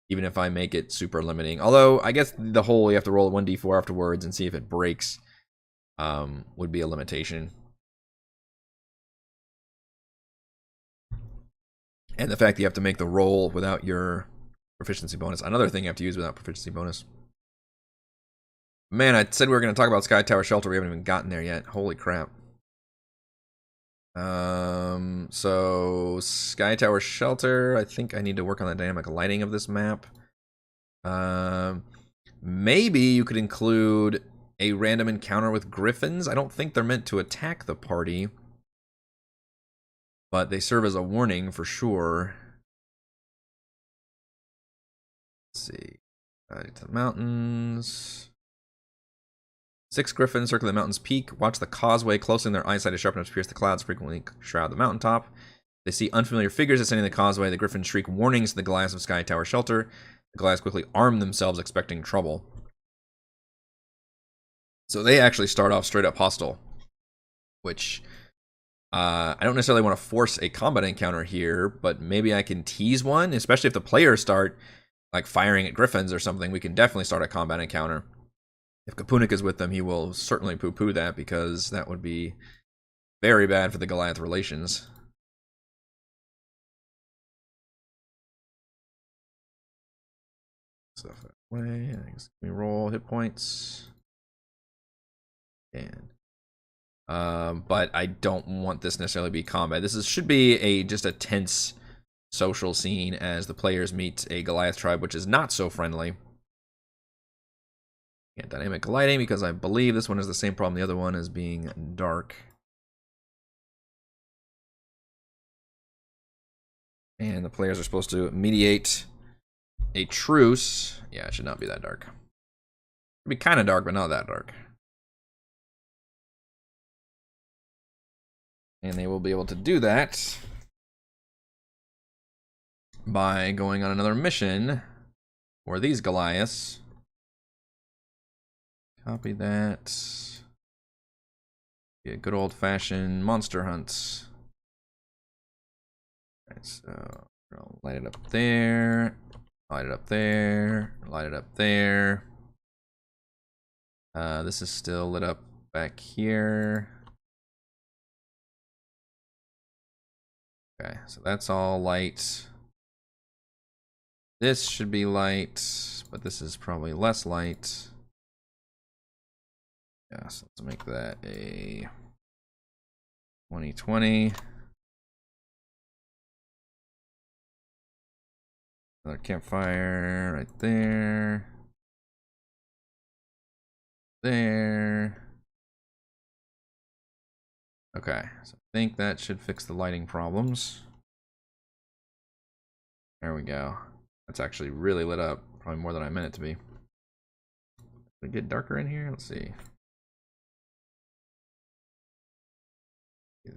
even if I make it super limiting. Although I guess the whole you have to roll a 1d4 afterwards and see if it breaks would be a limitation. And the fact that you have to make the roll without your proficiency bonus. Another thing you have to use without proficiency bonus. Man, I said we were going to talk about Sky Tower Shelter. We haven't even gotten there yet. Holy crap. So Sky Tower Shelter. I think I need to work on the dynamic lighting of this map. Maybe you could include a random encounter with griffins. I don't think they're meant to attack the party, but they serve as a warning for sure. Let's see. To the mountains. 6 griffins circle the mountain's peak. Watch the causeway closely, and their eyesight is sharp enough to pierce the clouds, frequently shroud the mountaintop. They see unfamiliar figures ascending the causeway. The griffins shriek warnings to the Goliaths of Sky Tower Shelter. The Goliaths quickly arm themselves, expecting trouble. So they actually start off straight up hostile, which I don't necessarily want to force a combat encounter here, but maybe I can tease one, especially if the players start like firing at griffins or something. We can definitely start a combat encounter. If Kapunik is with them, he will certainly poo-poo that because that would be very bad for the Goliath relations. Stuff that way. I guess we roll hit points. And but I don't want this necessarily to be combat. This should be just a tense social scene as the players meet a Goliath tribe, which is not so friendly. And dynamic lighting, because I believe this one has the same problem the other one as being dark. And the players are supposed to mediate a truce. Yeah, it should not be that dark. It'd be kind of dark, but not that dark. And they will be able to do that by going on another mission for these Goliaths. Copy that. Yeah, good old-fashioned monster hunts. Alright, so I'll light it up there. Light it up there. Light it up there. This is still lit up back here. Okay, so that's all light. This should be light, but this is probably less light. Yeah, so let's make that a 2020. Another campfire right there. There. Okay, so I think that should fix the lighting problems. There we go. That's actually really lit up. Probably more than I meant it to be. Did it get darker in here? Let's see.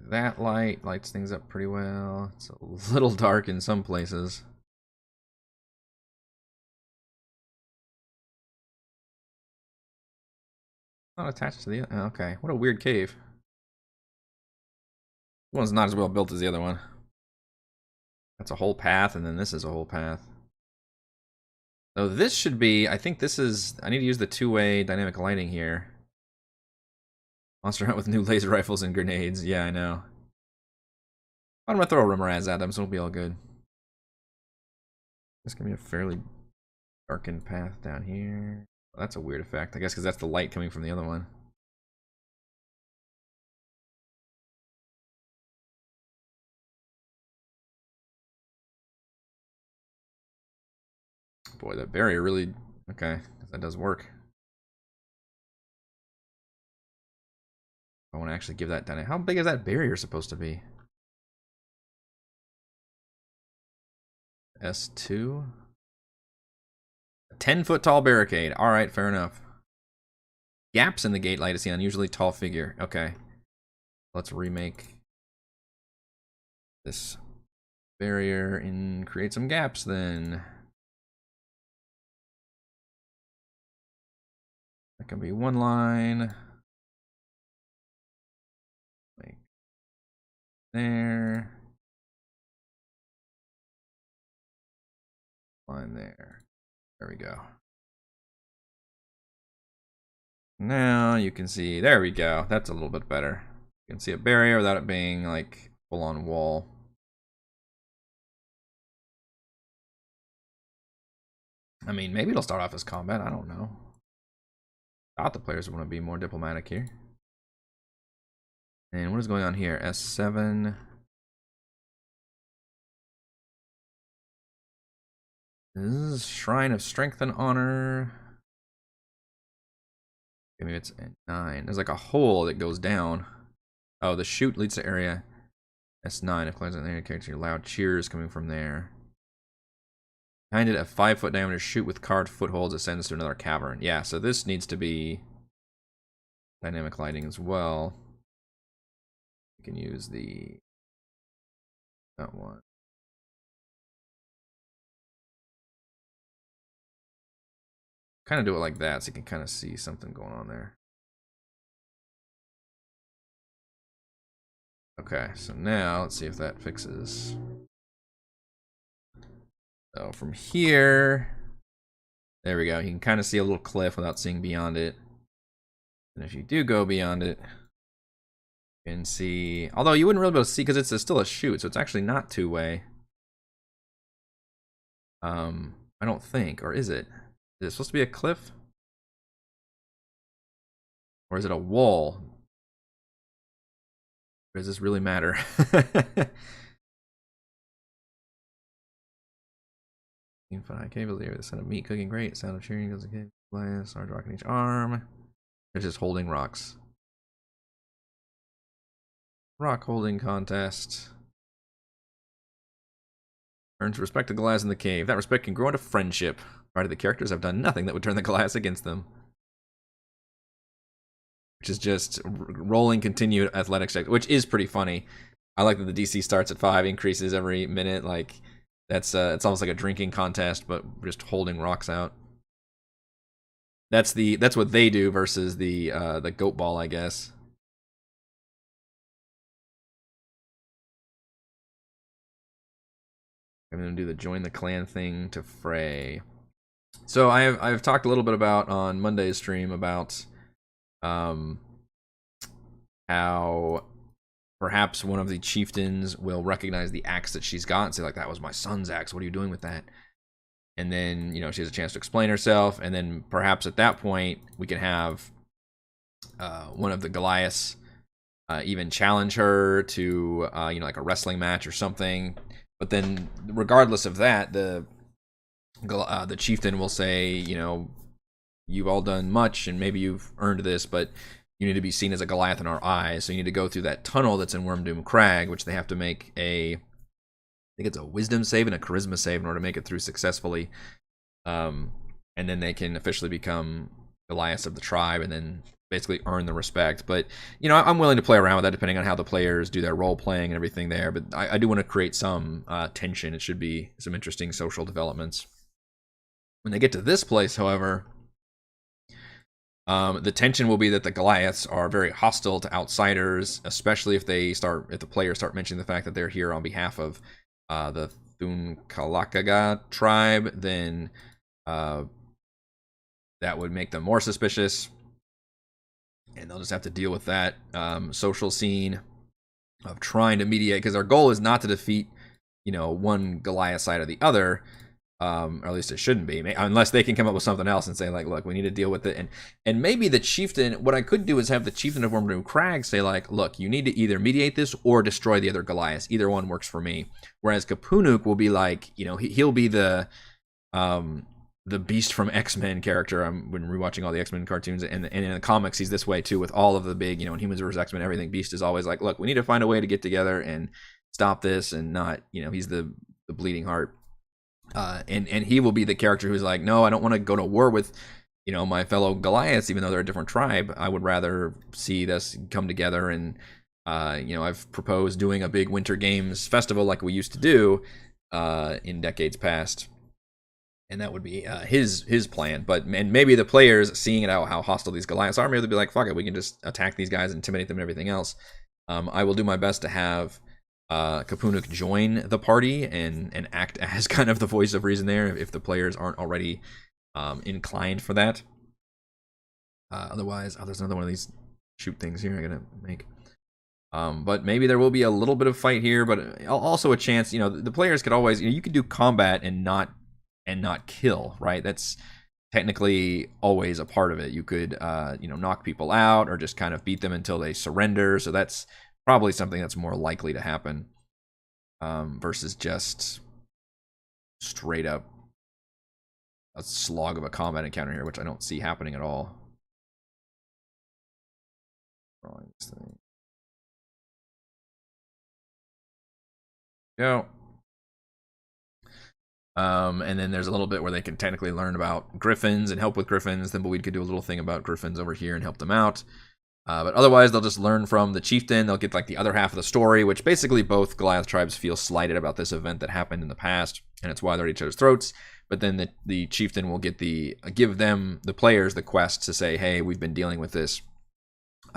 That light lights things up pretty well. It's a little dark in some places. Not attached to the... Okay, what a weird cave. This one's not as well built as the other one. That's a whole path, and then this is a whole path. So this should be... I think this is... I need to use the two-way dynamic lighting here. Monster hunt with new laser rifles and grenades. Yeah, I know. I'm gonna throw a Rimmeraz at them, so it'll be all good. This can be a fairly darkened path down here. Well, that's a weird effect, I guess, because that's the light coming from the other one. Boy, that barrier really... Okay, that does work. I want to actually give that down. How big is that barrier supposed to be? S2? A 10-foot tall barricade. Alright, fair enough. Gaps in the gate light to see an unusually tall figure. Okay. Let's remake this barrier and create some gaps then. That can be one line. Like there. Line there. There we go. Now you can see, there we go. That's a little bit better. You can see a barrier without it being like full on wall. I mean, maybe it'll start off as combat. I don't know. I thought the players want to be more diplomatic here. And what is going on here? S7. This is Shrine of Strength and Honor. Maybe it's at 9. There's like a hole that goes down. Oh, the chute leads to area S9. If climbs in there, character loud cheers coming from there. Behind it, a 5-foot diameter chute with carved footholds ascends to another cavern. Yeah, so this needs to be dynamic lighting as well. You can use that one. Kind of do it like that so you can kind of see something going on there. Okay, so now let's see if that fixes. So from here, there we go. You can kind of see a little cliff without seeing beyond it. And if you do go beyond it, you can see, although you wouldn't really be able to see because it's still a chute, so it's actually not two-way. I don't think, or is it? Is it supposed to be a cliff? Or is it a wall? Or does this really matter? Infinite cables here. The sound of meat cooking great. Sound of cheering goes again. Glass, large rock in each arm. They're just holding rocks. Rock holding contest. Earns respect to glass in the cave. That respect can grow into friendship. Part of the characters have done nothing that would turn the glass against them. Which is just rolling continued athletics check, which is pretty funny. I like that the DC starts at 5, increases every minute. Like that's it's almost like a drinking contest, but just holding rocks out. That's what they do versus the goat ball, I guess. I'm gonna do the join the clan thing to fray. So I've talked a little bit about on Monday's stream about how perhaps one of the chieftains will recognize the axe that she's got and say, like, that was my son's axe. What are you doing with that? And then, she has a chance to explain herself. And then perhaps at that point, we can have one of the Goliaths even challenge her to, like a wrestling match or something. But then, regardless of that, the chieftain will say, you've all done much, and maybe you've earned this, but you need to be seen as a Goliath in our eyes. So you need to go through that tunnel that's in Wormdoom Crag, which they have to make I think it's a wisdom save and a charisma save in order to make it through successfully. And then they can officially become Goliaths of the tribe and then basically earn the respect. But, I'm willing to play around with that depending on how the players do their role playing and everything there. But I do want to create some tension. It should be some interesting social developments. When they get to this place, however, the tension will be that the Goliaths are very hostile to outsiders, especially if the players start mentioning the fact that they're here on behalf of the Thunkalakaga tribe. Then that would make them more suspicious, and they'll just have to deal with that social scene of trying to mediate, because our goal is not to defeat, one Goliath side or the other. Or at least it shouldn't be, unless they can come up with something else and say, like, look, we need to deal with it. And maybe the chieftain, what I could do is have the chieftain of Wormdoom Crag say, like, look, you need to either mediate this or destroy the other Goliaths. Either one works for me. Whereas Kapunuk will be like, he'll be the Beast from X-Men character. I've been rewatching all the X-Men cartoons, and in the comics, he's this way too, with all of the big, in Humans vs. X-Men, everything. Beast is always like, look, we need to find a way to get together and stop this, and not, he's the bleeding heart. And he will be the character who's like, no, I don't want to go to war with, my fellow Goliaths, even though they're a different tribe. I would rather see us come together. And, I've proposed doing a big Winter Games festival like we used to do in decades past. And that would be his plan. And maybe the players, seeing it out how hostile these Goliaths are, maybe they'll be like, fuck it, we can just attack these guys, intimidate them and everything else. I will do my best to have Kapunuk join the party and act as kind of the voice of reason there if the players aren't already inclined for that. Otherwise, there's another one of these shoot things here I gotta make. But maybe there will be a little bit of fight here, but also a chance. The players could always, you could do combat and not kill, right? That's technically always a part of it. You could knock people out or just kind of beat them until they surrender. So that's probably something that's more likely to happen versus just straight up a slog of a combat encounter here, which I don't see happening at all. Go. And then there's a little bit where they can technically learn about griffins and help with griffins. Then we could do a little thing about griffins over here and help them out. But otherwise, they'll just learn from the chieftain. They'll get like the other half of the story, which basically both Goliath tribes feel slighted about this event that happened in the past, and it's why they're at each other's throats. But then the chieftain will give them, the players, the quest to say, hey, we've been dealing with this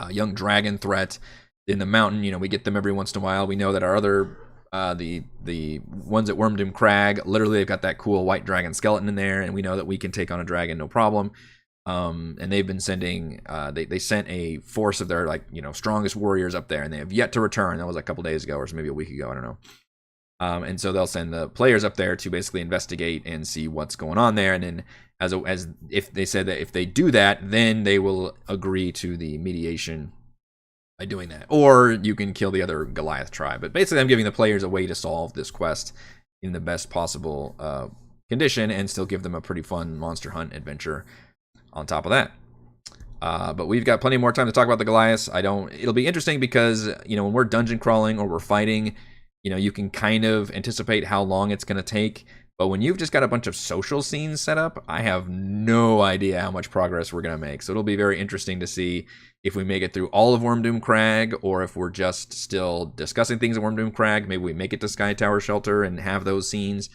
young dragon threat in the mountain. We get them every once in a while. We know that our other the ones at Wormdoom Crag, literally they've got that cool white dragon skeleton in there, and we know that we can take on a dragon no problem. And they've been sending, they sent a force of their strongest warriors up there, and they have yet to return. That was a couple days ago, or maybe a week ago, I don't know. And so they'll send the players up there to basically investigate and see what's going on there. And then as if they said that if they do that, then they will agree to the mediation by doing that. Or you can kill the other Goliath tribe. But basically I'm giving the players a way to solve this quest in the best possible condition and still give them a pretty fun monster hunt adventure on top of that. But we've got plenty more time to talk about the Goliaths. It'll be interesting because, when we're dungeon crawling or we're fighting, you can kind of anticipate how long it's going to take. But when you've just got a bunch of social scenes set up, I have no idea how much progress we're going to make. So it'll be very interesting to see if we make it through all of Wormdoom Crag, or if we're just still discussing things at Wormdoom Crag. Maybe we make it to Sky Tower Shelter and have those scenes.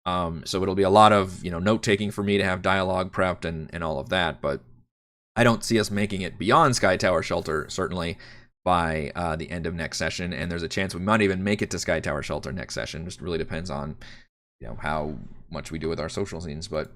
So it'll be a lot of, note-taking for me to have dialogue prepped and all of that. But I don't see us making it beyond Sky Tower Shelter, certainly, by the end of next session. And there's a chance we might even make it to Sky Tower Shelter next session. Just really depends on, how much we do with our social scenes. But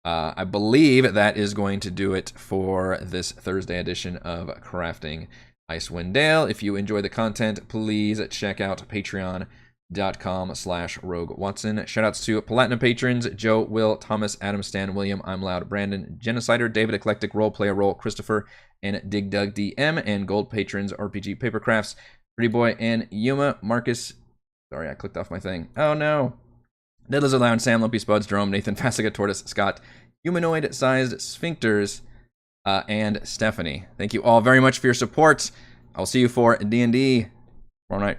I believe that is going to do it for this Thursday edition of Crafting Icewind Dale. If you enjoy the content, please check out patreon.com/Rogue Watson. Shoutouts to Platinum patrons: Joe, Will, Thomas, Adam, Stan, William, I'm Loud, Brandon, Genocider, David, Eclectic, Roleplayer, Roll, Christopher, and Dig Dug DM. And gold patrons: RPG Papercrafts, Pretty Boy, and Yuma, Marcus. Sorry, I clicked off my thing. Oh no. Dead Lizard Lounge, Sam, Lumpy Spuds, Jerome, Nathan, Fassica, Tortoise, Scott, Humanoid-Sized Sphincters, and Stephanie. Thank you all very much for your support. I'll see you for D&D tomorrow night.